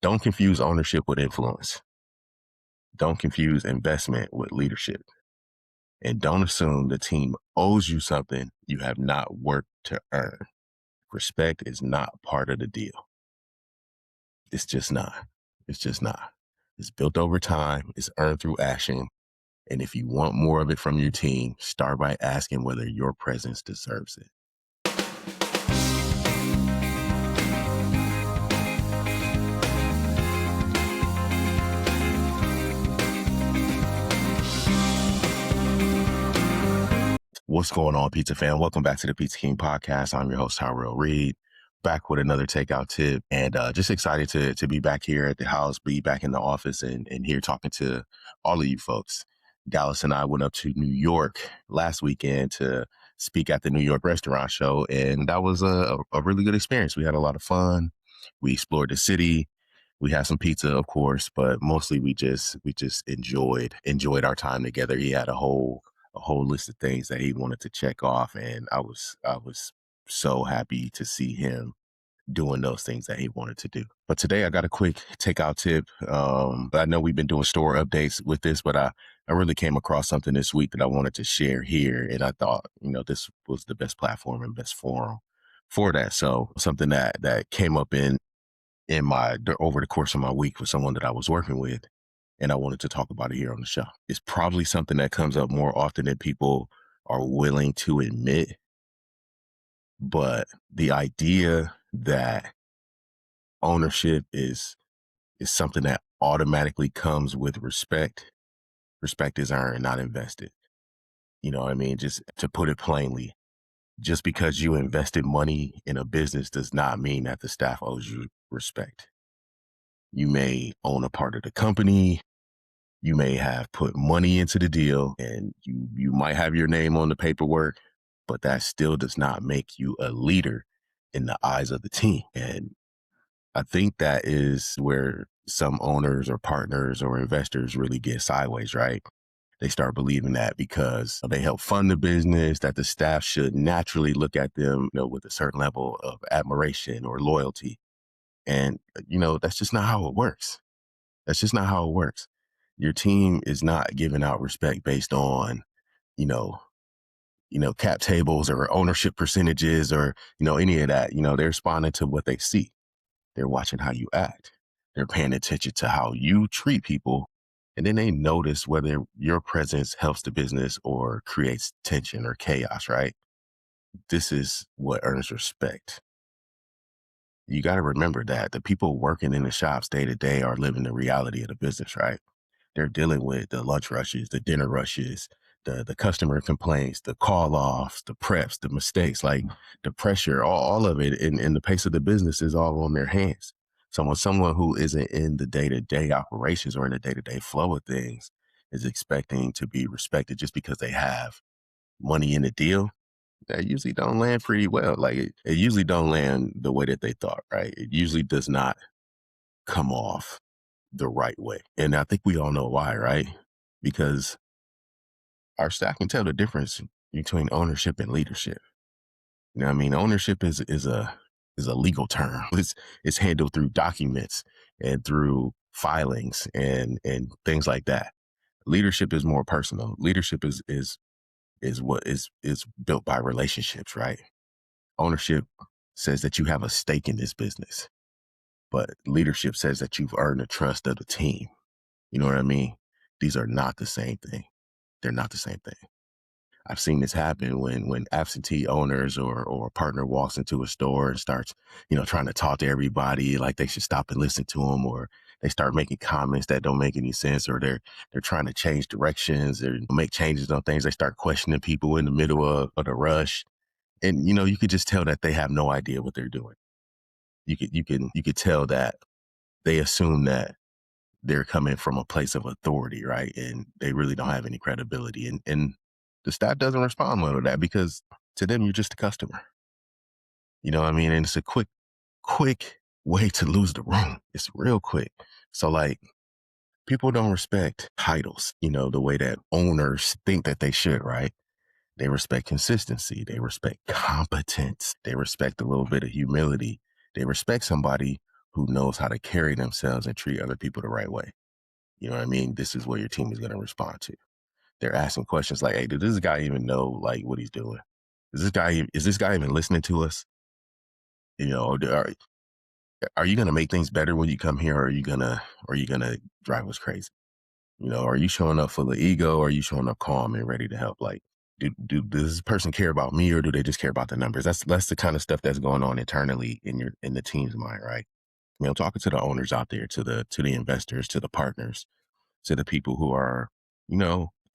Don't confuse ownership with influence. Don't confuse investment with leadership. And don't assume the team owes you something you have not worked to earn. Respect is not part of the deal. It's just not. It's just not. It's built over time. It's earned through action. And if you want more of it from your team, start by asking whether your presence deserves it. What's going on, Pizza fan? Welcome back to the Pizza King podcast. I'm your host, Tyrell Reed, back with another Takeout Tip, and just excited to be back here at the house, be back in the office, and here talking to all of you folks. Dallas and I went up to New York last weekend to speak at the New York Restaurant Show, and that was a really good experience. We had a lot of fun. We explored the city. We had some pizza, of course, but mostly we just enjoyed our time together. He had a whole list of things that he wanted to check off, and I was so happy to see him doing those things that he wanted to do. But today I got a quick takeout tip. I know we've been doing store updates with this, but I really came across something this week that I wanted to share here, and I thought, this was the best platform and best forum for that. So something that came up in over the course of my week with someone that I was working with, and I wanted to talk about it here on the show. It's probably something that comes up more often than people are willing to admit, but the idea that ownership is something that automatically comes with respect. Respect is earned, not invested. You know what I mean? Just to put it plainly, just because you invested money in a business does not mean that the staff owes you respect. You may own a part of the company. You may have put money into the deal, and you might have your name on the paperwork, but that still does not make you a leader in the eyes of the team. And I think that is where some owners or partners or investors really get sideways, right? They start believing that because they help fund the business, that the staff should naturally look at them, with a certain level of admiration or loyalty. And, that's just not how it works. That's just not how it works. Your team is not giving out respect based on, cap tables or ownership percentages or, any of that. They're responding to what they see. They're watching how you act. They're paying attention to how you treat people. And then they notice whether your presence helps the business or creates tension or chaos, right? This is what earns respect. You got to remember that the people working in the shops day to day are living the reality of the business, right? They're dealing with the lunch rushes, the dinner rushes, the customer complaints, the call offs, the preps, the mistakes, like the pressure, all of it. And the pace of the business is all on their hands. Someone who isn't in the day-to-day operations or in the day-to-day flow of things is expecting to be respected just because they have money in the deal. That usually don't land pretty well. Like it usually don't land the way that they thought, right? It usually does not come off the right way. And I think we all know why, right? Because our staff can tell the difference between ownership and leadership. You know what I mean? Ownership is a legal term. It's handled through documents and through filings and things like that. Leadership is more personal. Leadership is what is built by relationships, right? Ownership says that you have a stake in this business, but leadership says that you've earned the trust of the team. You know what I mean? These are not the same thing. They're not the same thing. I've seen this happen when absentee owners or a partner walks into a store and starts, trying to talk to everybody like they should stop and listen to them, or they start making comments that don't make any sense, or they're trying to change directions or make changes on things. They start questioning people in the middle of the rush. And, you could just tell that they have no idea what they're doing. You could tell that they assume that they're coming from a place of authority, right? And they really don't have any credibility. And the staff doesn't respond well to that because to them, you're just a customer. You know what I mean? And it's a quick way to lose the room. It's real quick. So like, people don't respect titles, the way that owners think that they should, right? They respect consistency. They respect competence. They respect a little bit of humility. They respect somebody who knows how to carry themselves and treat other people the right way. You know what I mean? This is where your team is going to respond to. They're asking questions like, "Hey, does this guy even know like what he's doing? Is this guy even listening to us? You know, are you going to make things better when you come here, or are you gonna drive us crazy? You know, are you showing up full of ego, or are you showing up calm and ready to help? Like, does this person care about me, or do they just care about the numbers? That's the kind of stuff that's going on internally in the team's mind, right? You know, talking to the owners out there, to the investors, to the partners, to the people who are,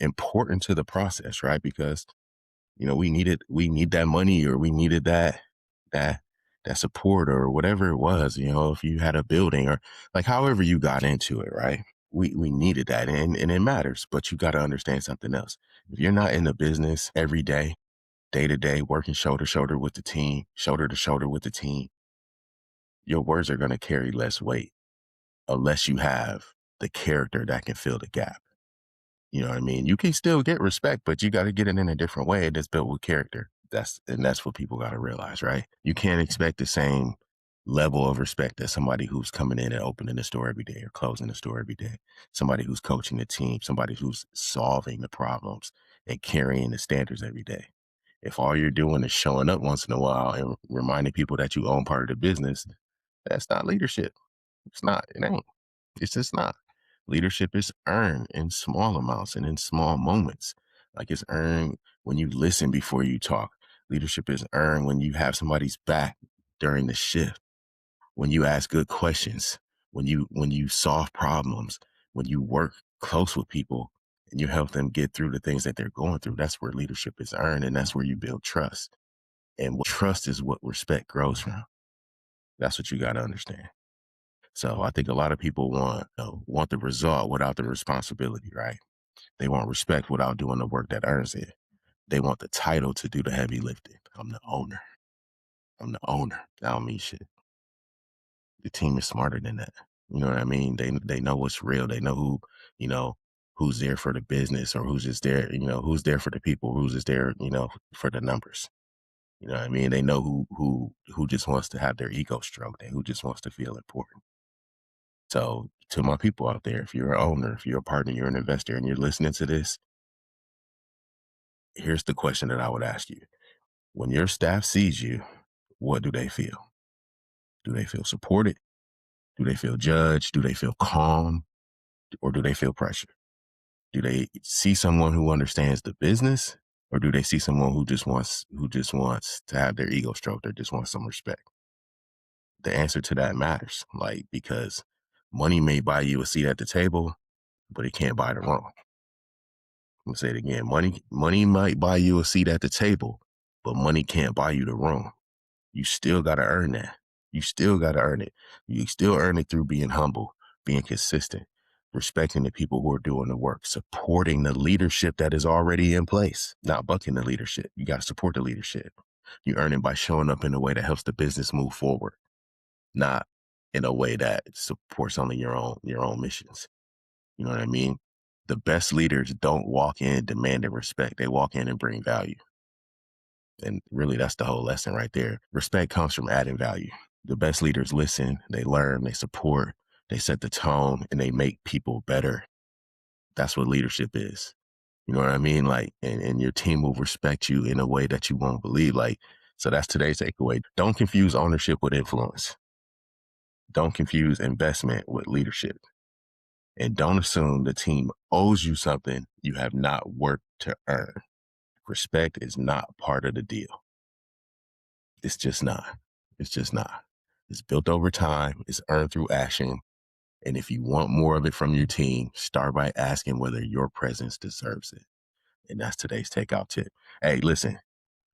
important to the process, right? Because we need that money, or we needed that that support, or whatever it was. If you had a building, or like however you got into it, right? We needed that, and it matters. But you got to understand something else. If you're not in the business every day to day, working shoulder to shoulder with the team, shoulder to shoulder with the team, your words are going to carry less weight unless you have the character that can fill the gap. You know what I mean? You can still get respect, but you got to get it in a different way that's built with character. That's what people got to realize, right? You can't expect the same level of respect as somebody who's coming in and opening the store every day, or closing the store every day. Somebody who's coaching the team, somebody who's solving the problems and carrying the standards every day. If all you're doing is showing up once in a while and reminding people that you own part of the business, that's not leadership. It's not. It ain't. It's just not. Leadership is earned in small amounts and in small moments. Like, it's earned when you listen before you talk. Leadership is earned when you have somebody's back during the shift, when you ask good questions, when you solve problems, when you work close with people and you help them get through the things that they're going through. That's where leadership is earned, and that's where you build trust. And trust is what respect grows from. That's what you got to understand. So I think a lot of people want the result without the responsibility, right? They want respect without doing the work that earns it. They want the title to do the heavy lifting. I'm the owner. I'm the owner. That don't mean shit. The team is smarter than that. You know what I mean? They know what's real. They know you know, who's there for the business, or who's just there, who's there for the people, who's just there, for the numbers. You know what I mean? They know who just wants to have their ego stroked, and who just wants to feel important. So, to my people out there, if you're an owner, if you're a partner, you're an investor, and you're listening to this, here's the question that I would ask you. When your staff sees you, what do they feel? Do they feel supported? Do they feel judged? Do they feel calm? Or do they feel pressure? Do they see someone who understands the business? Or do they see someone who just wants to have their ego stroked, or just wants some respect? The answer to that matters. Like, because money may buy you a seat at the table, but it can't buy the room. I'm gonna say it again. Money might buy you a seat at the table, but money can't buy you the room. You still gotta earn that. You still gotta earn it. You still earn it through being humble, being consistent, respecting the people who are doing the work, supporting the leadership that is already in place, not bucking the leadership. You gotta support the leadership. You earn it by showing up in a way that helps the business move forward, not in a way that supports only your own missions. You know what I mean? The best leaders don't walk in demanding respect. They walk in and bring value. And really, that's the whole lesson right there. Respect comes from adding value. The best leaders listen, they learn, they support, they set the tone, and they make people better. That's what leadership is. You know what I mean? Like, and your team will respect you in a way that you won't believe. Like, so that's today's takeaway. Don't confuse ownership with influence. Don't confuse investment with leadership. And don't assume the team owes you something you have not worked to earn. Respect is not part of the deal. It's just not. It's just not. It's built over time. It's earned through action. And if you want more of it from your team, start by asking whether your presence deserves it. And that's today's takeout tip. Hey, listen,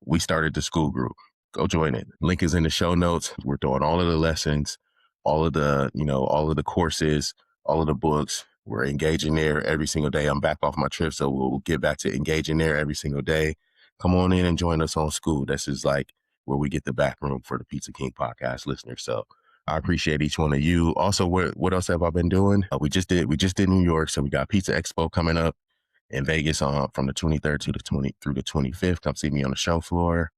we started the school group. Go join it. Link is in the show notes. We're doing all of the lessons, all of the courses, all of the books. We're engaging there every single day. I'm back off my trip, so we'll get back to engaging there every single day. Come on in and join us on school. This is like where we get the back room for the Pizza King podcast listeners. So I appreciate each one of you. Also, what else have I been doing? We just did New York, so we got Pizza Expo coming up in Vegas on from the 23rd to the 20 through the 25th. Come see me on the show floor.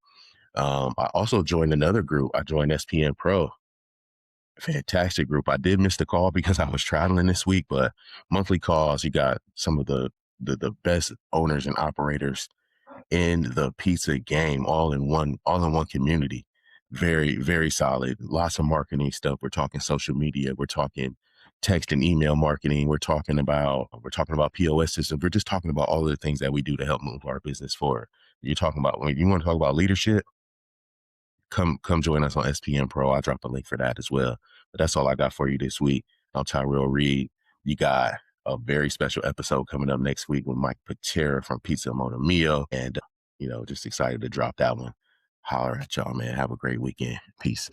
I also joined another group. I joined SPN Pro, Fantastic group. I did miss the call because I was traveling this week, but monthly calls, you got some of the best owners and operators in the pizza game all in one community. Very, very solid. Lots of marketing stuff. We're talking social media. We're talking text and email marketing. We're talking about POS systems. We're just talking about all of the things that we do to help move our business forward. You're talking about when you want to talk about leadership, come join us on SPM Pro. I'll drop a link for that as well. But that's all I got for you this week. I'm Tyrell Reed. You got a very special episode coming up next week with Mike Patera from Pizza Mona Mio. And, just excited to drop that one. Holler at y'all, man. Have a great weekend. Peace.